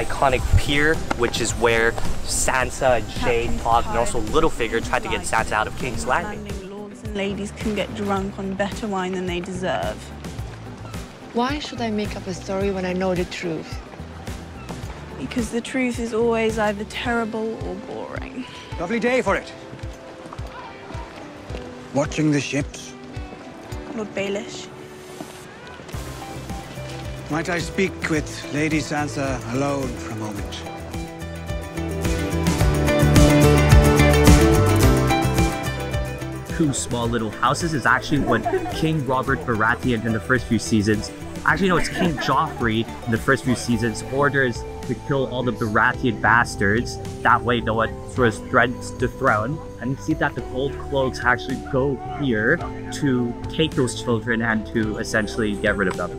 iconic pier, which is where Sansa and Jane, Fog, and also Littlefinger tried to get Sansa out of King's Landing. Lords and ladies can get drunk on better wine than they deserve. Why should I make up a story when I know the truth? Because the truth is always either terrible or boring. Lovely day for it. Watching the ships. Lord Baelish. Might I speak with Lady Sansa alone for a moment? Two small little houses is actually what King Robert Baratheon in the first few seasons, actually no, it's King Joffrey in the first few seasons orders to kill all the Baratheon bastards. That way no one threatens the throne. And you see that the gold cloaks actually go here to take those children and to essentially get rid of them.